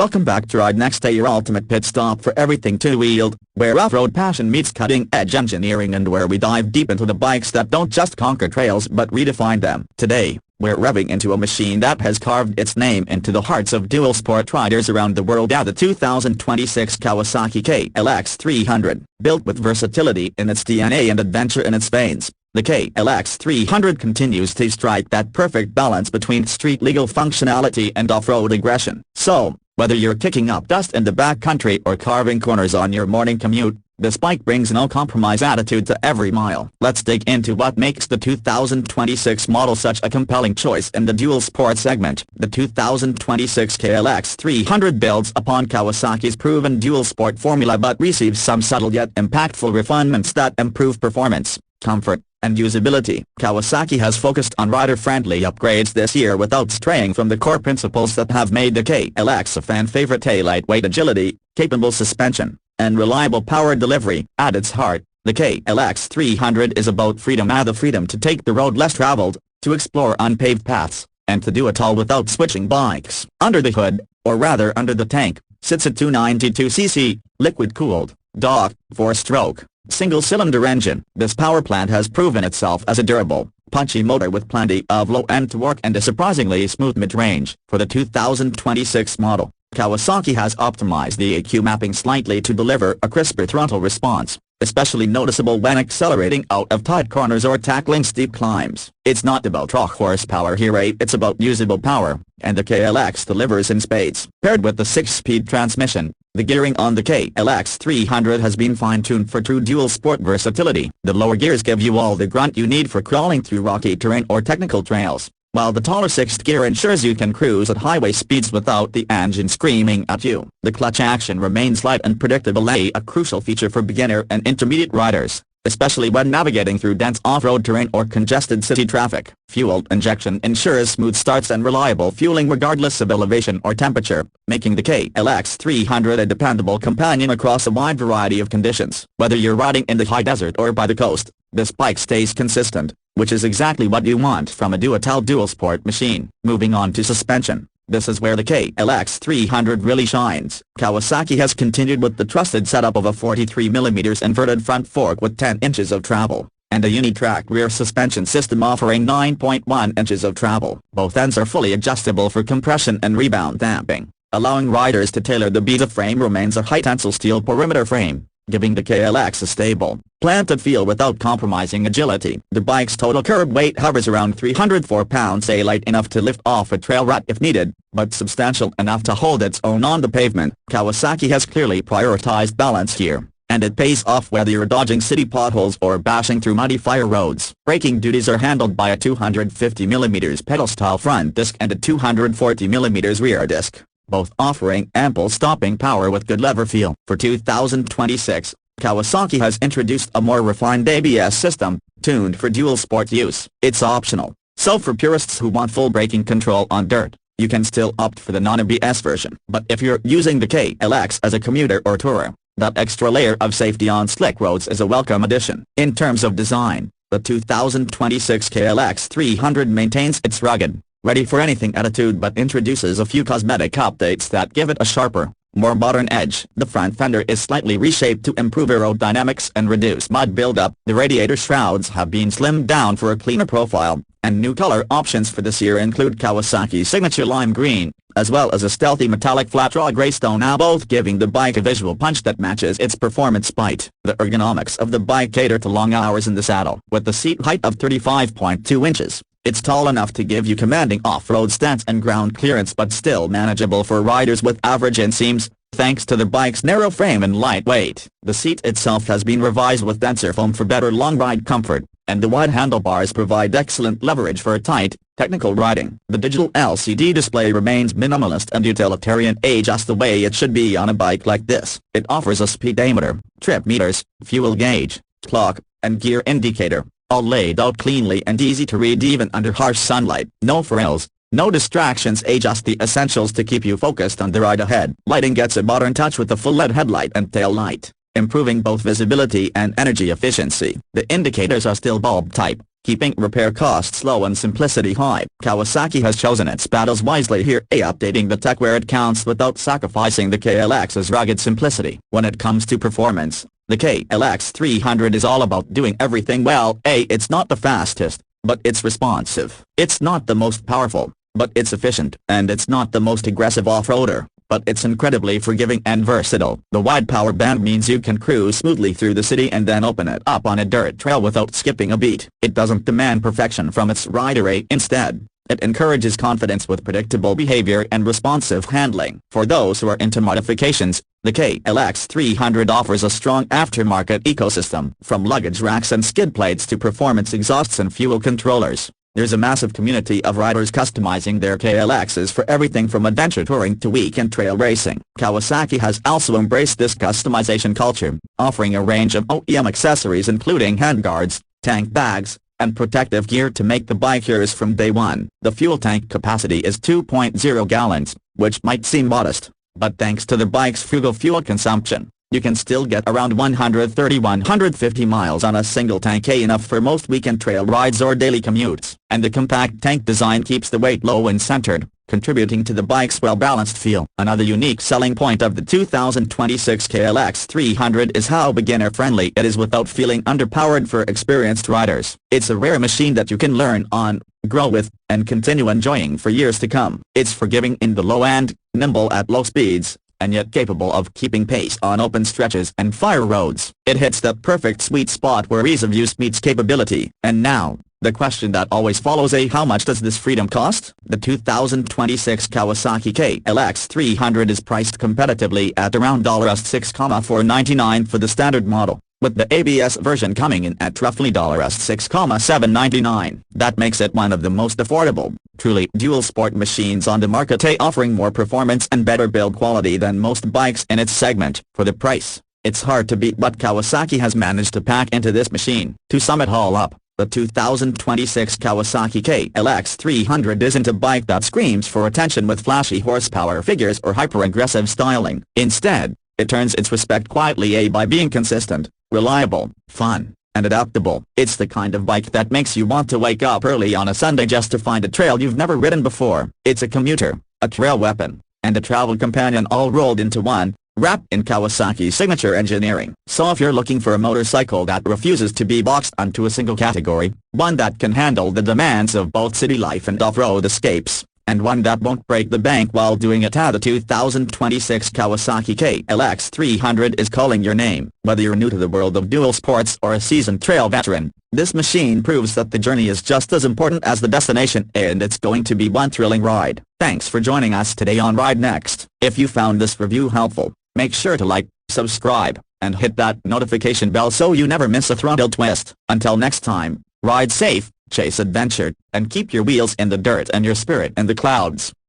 Welcome back to Ride Next Day, your ultimate pit stop for everything two-wheeled, where off-road passion meets cutting-edge engineering and where we dive deep into the bikes that don't just conquer trails but redefine them. Today, we're revving into a machine that has carved its name into the hearts of dual sport riders around the world. The 2026 Kawasaki KLX 300, built with versatility in its DNA and adventure in its veins. The KLX 300 continues to strike that perfect balance between street-legal functionality and off-road aggression. So, whether you're kicking up dust in the backcountry or carving corners on your morning commute, this bike brings no compromise attitude to every mile. Let's dig into what makes the 2026 model such a compelling choice in the dual sport segment. The 2026 KLX 300 builds upon Kawasaki's proven dual sport formula but receives some subtle yet impactful refinements that improve performance, comfort, and usability. Kawasaki has focused on rider-friendly upgrades this year without straying from the core principles that have made the KLX a fan favorite. Lightweight agility, capable suspension, and reliable power delivery. At its heart, the KLX 300 is about freedom. The freedom to take the road less traveled, to explore unpaved paths, and to do it all without switching bikes. Under the hood, or rather under the tank, sits a 292cc, liquid-cooled, DOF, 4-stroke, single-cylinder engine. This power plant has proven itself as a durable, punchy motor with plenty of low-end torque and a surprisingly smooth mid-range. For the 2026 model, Kawasaki has optimized the EQ mapping slightly to deliver a crisper throttle response, especially noticeable when accelerating out of tight corners or tackling steep climbs. It's not about raw horsepower here, it's about usable power, and the KLX delivers in spades. Paired with the 6-speed transmission, the gearing on the KLX 300 has been fine-tuned for true dual sport versatility. The lower gears give you all the grunt you need for crawling through rocky terrain or technical trails, while the taller 6th gear ensures you can cruise at highway speeds without the engine screaming at you. The clutch action remains light and predictable, a crucial feature for beginner and intermediate riders, especially when navigating through dense off-road terrain or congested city traffic. Fuel injection ensures smooth starts and reliable fueling regardless of elevation or temperature, making the KLX 300 a dependable companion across a wide variety of conditions. Whether you're riding in the high desert or by the coast, this bike stays consistent, which is exactly what you want from a dual sport machine. Moving on to suspension, this is where the KLX 300 really shines. Kawasaki has continued with the trusted setup of a 43mm inverted front fork with 10 inches of travel, and a unitrack rear suspension system offering 9.1 inches of travel. Both ends are fully adjustable for compression and rebound damping, allowing riders to tailor the beat. The frame remains a high-tensile steel perimeter frame, giving the KLX a stable, planted feel without compromising agility. The bike's total curb weight hovers around 304 pounds, light enough to lift off a trail rut if needed, but substantial enough to hold its own on the pavement. Kawasaki has clearly prioritized balance here, and it pays off whether you're dodging city potholes or bashing through muddy fire roads. Braking duties are handled by a 250mm pedal-style front disc and a 240mm rear disc, both offering ample stopping power with good lever feel. For 2026, Kawasaki has introduced a more refined ABS system, tuned for dual sport use. It's optional, so for purists who want full braking control on dirt, you can still opt for the non-ABS version. But if you're using the KLX as a commuter or tourer, that extra layer of safety on slick roads is a welcome addition. In terms of design, the 2026 KLX 300 maintains its rugged, ready-for-anything attitude but introduces a few cosmetic updates that give it a sharper, more modern edge. The front fender is slightly reshaped to improve aerodynamics and reduce mud buildup. The radiator shrouds have been slimmed down for a cleaner profile, and new color options for this year include Kawasaki's signature lime green, as well as a stealthy metallic flat raw greystone, both giving the bike a visual punch that matches its performance bite. The ergonomics of the bike cater to long hours in the saddle. With the seat height of 35.2 inches, it's tall enough to give you commanding off-road stance and ground clearance but still manageable for riders with average inseams, thanks to the bike's narrow frame and light weight. The seat itself has been revised with denser foam for better long ride comfort, and the wide handlebars provide excellent leverage for tight, technical riding. The digital LCD display remains minimalist and utilitarian, just the way it should be on a bike like this. It offers a speedometer, trip meters, fuel gauge, clock, and gear indicator, all laid out cleanly and easy to read even under harsh sunlight. No frills, no distractions, just the essentials to keep you focused on the ride ahead. Lighting gets a modern touch with a full LED headlight and tail light, improving both visibility and energy efficiency. The indicators are still bulb type, keeping repair costs low and simplicity high. Kawasaki has chosen its battles wisely here, updating the tech where it counts without sacrificing the KLX's rugged simplicity. When it comes to performance, the KLX 300 is all about doing everything well. It's not the fastest, but it's responsive. It's not the most powerful, but it's efficient. And it's not the most aggressive off-roader, but it's incredibly forgiving and versatile. The wide power band means you can cruise smoothly through the city and then open it up on a dirt trail without skipping a beat. It doesn't demand perfection from its rider. Instead, it encourages confidence with predictable behavior and responsive handling. For those who are into modifications, the KLX 300 offers a strong aftermarket ecosystem. From luggage racks and skid plates to performance exhausts and fuel controllers, there's a massive community of riders customizing their KLXs for everything from adventure touring to weekend trail racing. Kawasaki has also embraced this customization culture, offering a range of OEM accessories including handguards, tank bags, and protective gear to make the bike yours from day one. The fuel tank capacity is 2.0 gallons, which might seem modest, but thanks to the bike's frugal fuel consumption, you can still get around 130-150 miles on a single tank, enough for most weekend trail rides or daily commutes. And the compact tank design keeps the weight low and centered, contributing to the bike's well-balanced feel. Another unique selling point of the 2026 KLX 300 is how beginner-friendly it is without feeling underpowered for experienced riders. It's a rare machine that you can learn on, grow with, and continue enjoying for years to come. It's forgiving in the low end, nimble at low speeds, and yet capable of keeping pace on open stretches and fire roads. It hits that perfect sweet spot where ease of use meets capability. And now, the question that always follows: how much does this freedom cost? The 2026 Kawasaki KLX 300 is priced competitively at around $6,499 for the standard model, with the ABS version coming in at roughly $6,799. That makes it one of the most affordable, truly dual sport machines on the market, offering more performance and better build quality than most bikes in its segment. For the price, it's hard to beat what Kawasaki has managed to pack into this machine. To sum it all up, the 2026 Kawasaki KLX 300 isn't a bike that screams for attention with flashy horsepower figures or hyper-aggressive styling. Instead, it earns its respect quietly by being consistent, reliable, fun, and adaptable. It's the kind of bike that makes you want to wake up early on a Sunday just to find a trail you've never ridden before. It's a commuter, a trail weapon, and a travel companion all rolled into one, wrapped in Kawasaki's signature engineering. So if you're looking for a motorcycle that refuses to be boxed onto a single category, one that can handle the demands of both city life and off-road escapes, and one that won't break the bank while doing it, the 2026 Kawasaki KLX 300 is calling your name. Whether you're new to the world of dual sports or a seasoned trail veteran, this machine proves that the journey is just as important as the destination, and it's going to be one thrilling ride. Thanks for joining us today on Ride Next. If you found this review helpful, make sure to like, subscribe, and hit that notification bell so you never miss a throttle twist. Until next time, ride safe, chase adventure, and keep your wheels in the dirt and your spirit in the clouds.